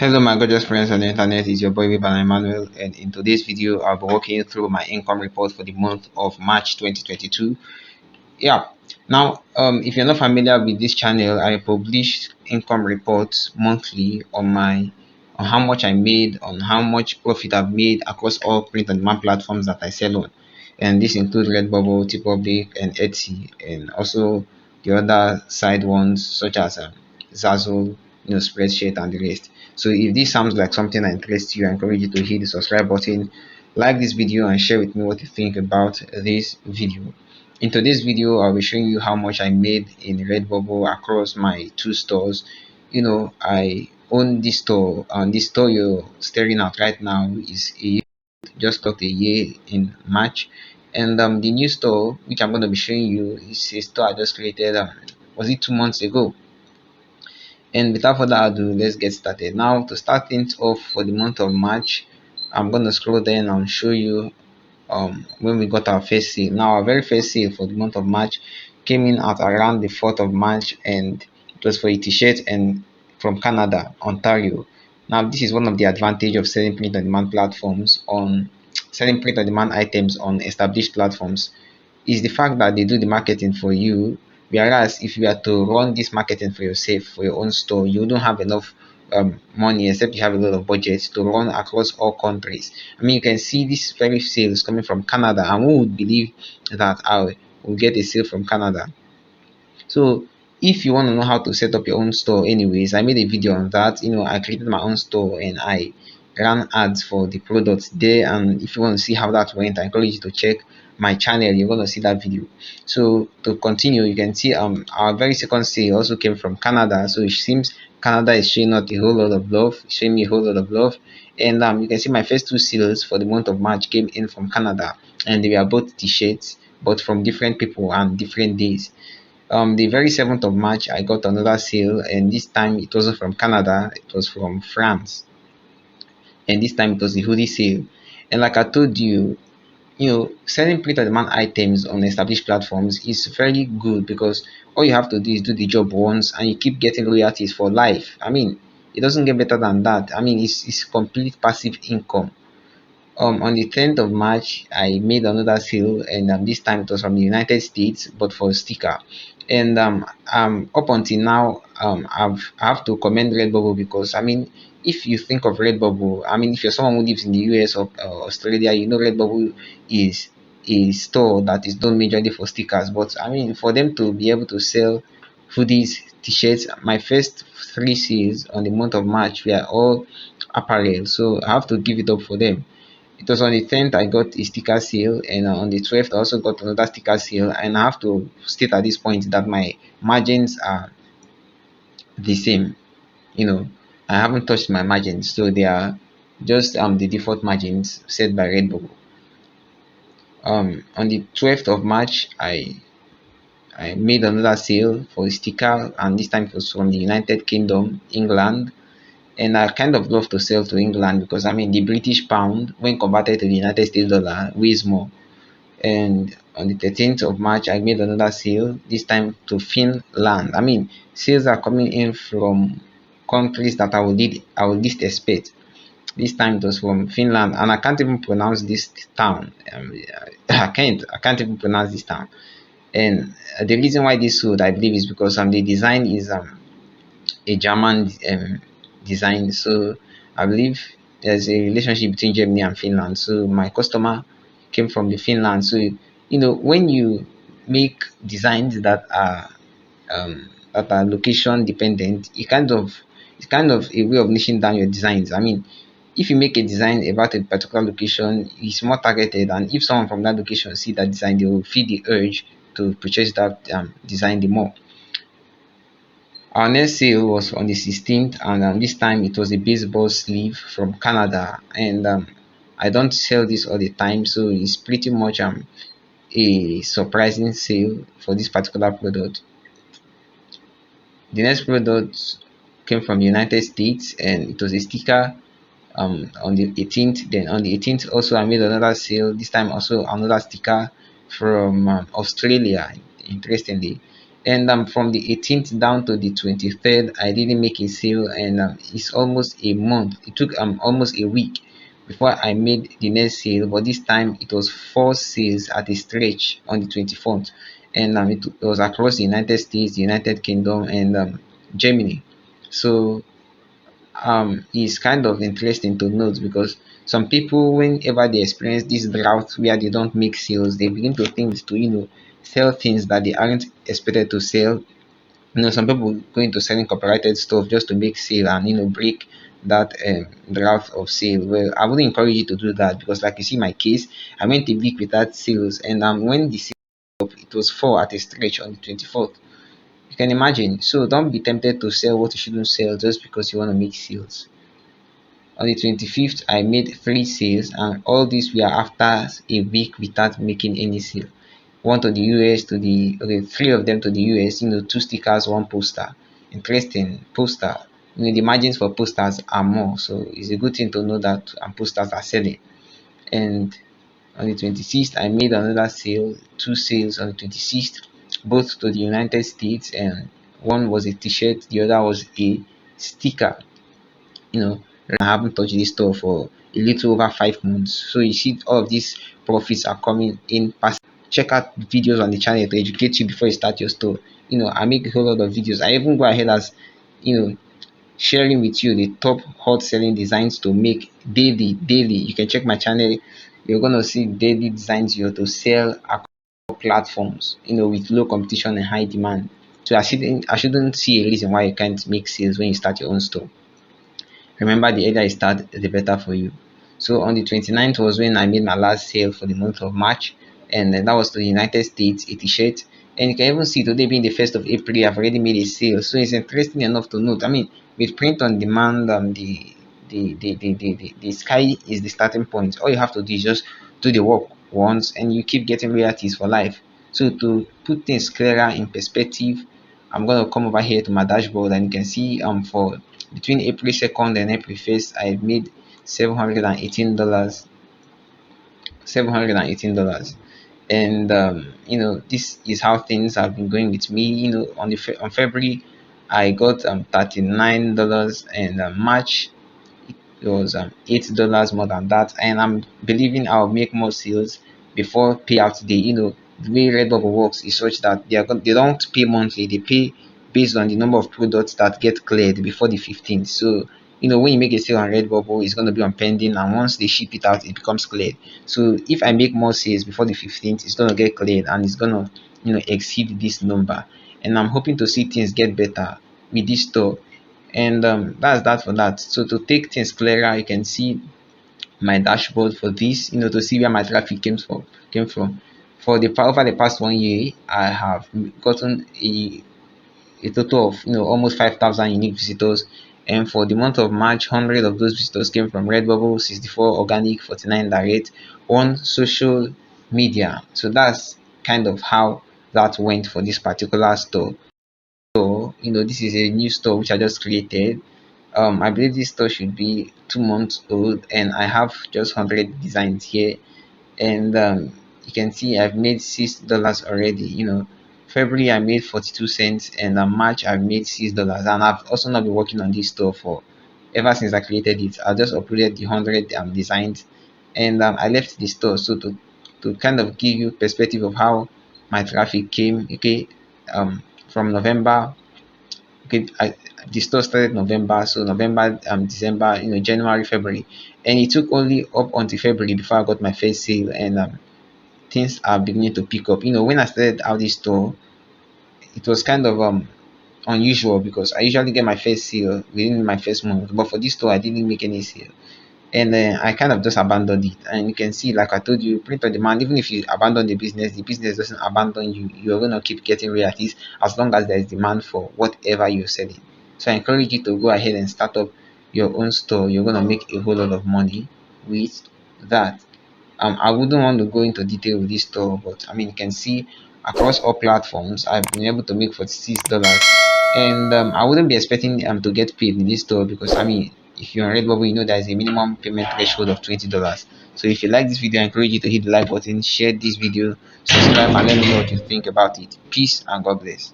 Hello my gorgeous friends on the internet, it's your boy Vivan Emmanuel, and in today's video I'll be walking you through my income report for the month of March 2022. Yeah, now if you're not familiar with this channel, I publish income reports monthly on how much I made, on how much profit I've made across all print on demand platforms that I sell on. And this includes Redbubble, TeePublic, and Etsy, and also the other side ones such as Zazzle, Spreadsheet, and the rest. So if this sounds like something that interests you, I encourage you to hit the subscribe button, like this video, and share with me what you think about this video. In today's video, I'll be showing you how much I made in Redbubble across my two stores. I own this store, and this store you're staring at right now is just got a year in March. And the new store, which I'm going to be showing you, is a store I just created, was it 2 months ago? And without further ado, let's get started. Now, to start things off for the month of March, I'm going to scroll down and show you when we got our first sale. Now, our very first sale for the month of March came in at around the 4th of March, and it was for a t-shirt and from Canada, Ontario. Now, this is one of the advantage of selling print on demand platforms on selling print on demand items on established platforms is the fact that they do the marketing for you. Whereas if you are to run this marketing for yourself, for your own store, you don't have enough money, except you have a lot of budget to run across all countries. I mean, you can see this very sales coming from Canada, and who would believe that I will get a sale from Canada? So if you want to know how to set up your own store, anyways, I made a video on that. I created my own store and I ran ads for the products there. And if you want to see how that went, I encourage you to check my channel. You're going to see that video. So to continue, you can see our very second sale also came from Canada. So it seems Canada is showing out a whole lot of love, showing me a whole lot of love. And you can see my first two sales for the month of March came in from Canada, and they were both t-shirts, but from different people and different days. The very 7th of March, I got another sale, and this time it wasn't from Canada, it was from France. And this time it was the hoodie sale. And like I told you, selling print on demand items on established platforms is very good because all you have to do is do the job once and you keep getting royalties for life. I mean, it doesn't get better than that. I mean, it's complete passive income. On the 10th of March, I made another sale, and this time it was from the United States, but for a sticker. And up until now, I have to commend Redbubble because I mean, if you think of Redbubble, I mean, if you're someone who lives in the US or Australia, you know Redbubble is a store that is done majorly for stickers. But I mean, for them to be able to sell hoodies, t-shirts, my first three sales on the month of March were all apparel, so I have to give it up for them. It was on the 10th I got a sticker sale, and on the 12th I also got another sticker sale. And I have to state at this point that my margins are the same. You know, I haven't touched my margins, so they are just the default margins set by Redbubble. On the 12th of March, I made another sale for a sticker, and this time it was from the United Kingdom, England. And I kind of love to sell to England because I mean the British pound when converted to the United States dollar weighs more. And on the 13th of March, I made another sale, this time to Finland. I mean, sales are coming in from countries that I would least expect. This time it was from Finland, and I can't even pronounce this town. I can't even pronounce this town. And the reason why this sold, I believe, is because the design is a German design. So I believe there's a relationship between Germany and Finland. So my customer came from the Finland. So when you make designs that are location dependent, it's kind of a way of niching down your designs. I mean, if you make a design about a particular location, it's more targeted, and if someone from that location see that design, they will feel the urge to purchase that design the more. Our next sale was on the 16th, and this time it was a baseball sleeve from Canada. And I don't sell this all the time, so it's pretty much a surprising sale for this particular product. The next product came from the United States, and it was a sticker on the 18th. Then on the 18th, also I made another sale. This time also another sticker from Australia, interestingly. And from the 18th down to the 23rd, I didn't make a sale, and it's almost a month. It took almost a week before I made the next sale, but this time it was four sales at a stretch on the 24th, and it was across the United States, the United Kingdom, and Germany. So it's kind of interesting to note because some people, whenever they experience this drought where they don't make sales, they begin to think to sell things that they aren't expected to sell. Some people go into selling copyrighted stuff just to make sale and break that drought of sale. Well, I wouldn't encourage you to do that because, like you see, my case, I went a week without sales, and when the sale up, it was four at a stretch on the 24th. You can imagine. So don't be tempted to sell what you shouldn't sell just because you want to make sales. On the 25th, I made three sales, and all these were after a week without making any sale. One to the US, to the okay, three of them to the US, two stickers, one poster. Interesting poster. The margins for posters are more, so it's a good thing to know that posters are selling. And on the 26th, I made another sale, two sales on the 26th, both to the United States, and one was a t-shirt, the other was a sticker. you know I haven't touched this store for a little over 5 months, so you see all of these profits are coming in past. Check out videos on the channel to educate you before you start your store. I make a whole lot of videos. I even go ahead as you know sharing with you the top hot selling designs to make daily. You can check my channel. You're gonna see daily designs you have to sell across platforms, with low competition and high demand. So I shouldn't see a reason why you can't make sales when you start your own store. Remember, the earlier you start, the better for you. So on the 29th was when I made my last sale for the month of March, and that was to the United States, a t-shirt. And you can even see today being the 1st of April, I've already made a sale. So it's interesting enough to note. I mean, with print on demand, the sky is the starting point. All you have to do is just do the work once, and you keep getting royalties for life. So to put things clearer in perspective, I'm gonna come over here to my dashboard, and you can see for between April 2nd and April 1st, I made $718. $718. And this is how things have been going with me. On February, I got $39, and March it was $8 more than that, and I'm believing I'll make more sales before payout day. The way Redbubble works is such that they don't pay monthly; they pay based on the number of products that get cleared before the 15th. So when you make a sale on Redbubble, it's going to be on pending, and once they ship it out, it becomes cleared. So if I make more sales before the 15th, it's going to get cleared, and it's going to exceed this number. And I'm hoping to see things get better with this store. And that's that for that. So to take things clearer, you can see my dashboard for this, to see where my traffic came from. For the over the past 1 year, I have gotten a total of almost 5,000 unique visitors. And for the month of March, 100 of those visitors came from Redbubble, 64 organic, 49 direct, one social media. So that's kind of how that went for this particular store. So this is a new store which I just created. I believe this store should be 2 months old, and I have just 100 designs here. And you can see I've made $6 already. February I made 42 cents, and March I've made $6. And I've also not been working on this store for ever since I created it. I just uploaded the 100 designs, and I left the store. So to kind of give you perspective of how my traffic came. Okay, from November. Okay, the store started November, so November, December, January, February, and it took only up until February before I got my first sale, and things are beginning to pick up. When I started out this store, it was kind of unusual because I usually get my first sale within my first month, but for this store, I didn't make any sale, and I kind of just abandoned it. And you can see, like I told you, print on demand. Even if you abandon the business doesn't abandon you. You're gonna keep getting royalties as long as there is demand for whatever you're selling. So I encourage you to go ahead and start up your own store. You're gonna make a whole lot of money with that. I wouldn't want to go into detail with this store, but I mean, you can see across all platforms, I've been able to make $46, and I wouldn't be expecting to get paid in this store because I mean, if you're on Redbubble, there's a minimum payment threshold of $20. So if you like this video, I encourage you to hit the like button, share this video, subscribe, and let me know what you think about it. Peace and God bless.